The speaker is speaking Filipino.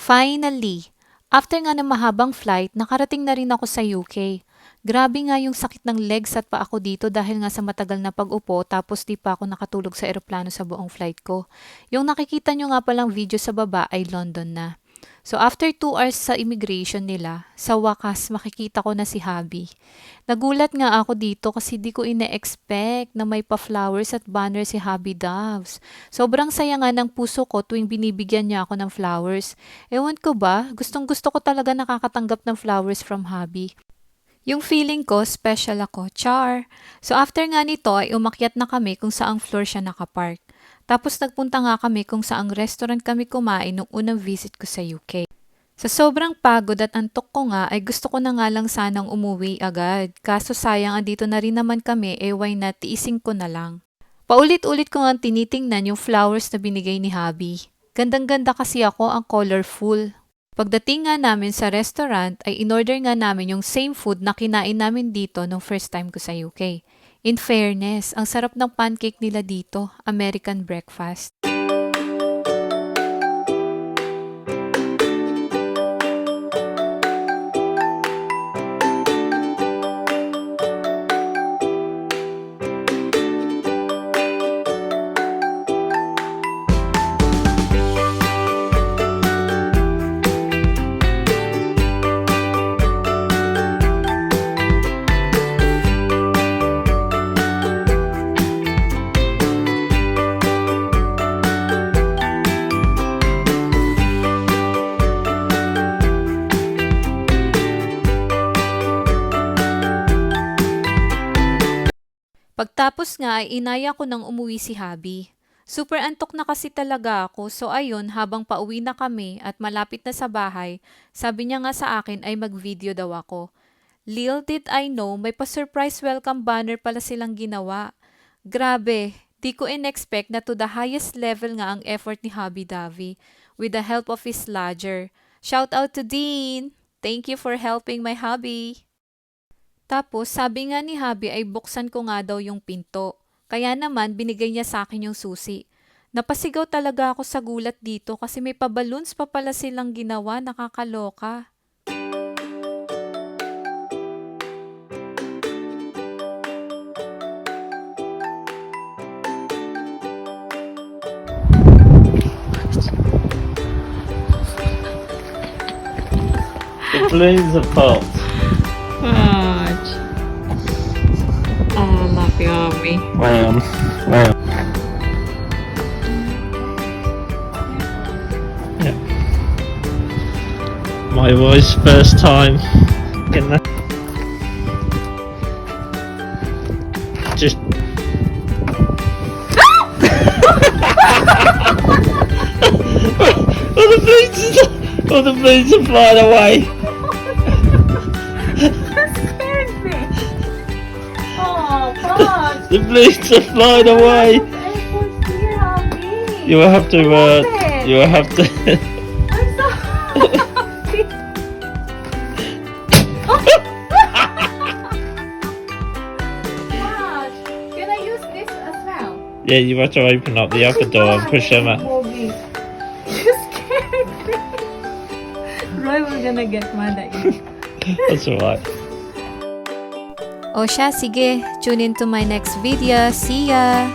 Finally! After nga ng mahabang flight, nakarating na rin ako sa UK. Grabe nga yung sakit ng legs at paa ko dito dahil nga sa matagal na pag-upo tapos di pa ako nakatulog sa eroplano sa buong flight ko. Yung nakikita nyo nga palang video sa baba ay London na. So after 2 hours sa immigration nila, sa wakas makikita ko na si Habi. Nagulat nga ako dito kasi di ko ine-expect na may pa-flowers at banner si Habi Doves. Sobrang saya nga ng puso ko tuwing binibigyan niya ako ng flowers. Ewan ko ba, gustong gusto ko talaga nakakatanggap ng flowers from Habi. Yung feeling ko, special ako, char. So after nga nito ay umakyat na kami kung saang floor siya nakapark. Tapos nagpunta nga kami kung saang restaurant kami kumain nung unang visit ko sa UK. Sa sobrang pagod at antok ko nga ay gusto ko na nga lang sanang umuwi agad. Kaso sayang andito na rin naman kami, why not tiising ko na lang. Paulit-ulit ko nga tinitingnan yung flowers na binigay ni Habi. Gandang-ganda kasi ako, ang colorful. Pagdating nga namin sa restaurant ay in-order nga namin yung same food na kinain namin dito nung first time ko sa UK. In fairness, ang sarap ng pancake nila dito, American breakfast. Pagtapos nga ay inaya ko nang umuwi si Habi. Super antok na kasi talaga ako, so ayun, habang pauwi na kami at malapit na sa bahay, sabi niya nga sa akin ay mag-video daw ako. Little did I know, may pa-surprise welcome banner pala silang ginawa. Grabe, di ko in-expect na to the highest level nga ang effort ni Habi Davi with the help of his lodger. Shout out to Dean! Thank you for helping my hubby! Tapos, sabi nga ni Habi ay buksan ko nga daw yung pinto. Kaya naman, binigay niya sa akin yung susi. Napasigaw talaga ako sa gulat dito kasi may pa-balloons pa pala silang ginawa, nakakaloka. The balloons are popped. Oh, love you, Habi. Wow. Yeah. My wife's first time getting that. Just. Oh, the balloons are flying away. The balloons are flying away. You will have to. You will have to. I'm so happy. Gosh, can I use this as well? Yeah, you have to open up the upper door and push them out. You scared me. Roy, we're gonna get mad at you. That's alright. O siya, sige. Tune in to my next video. See ya!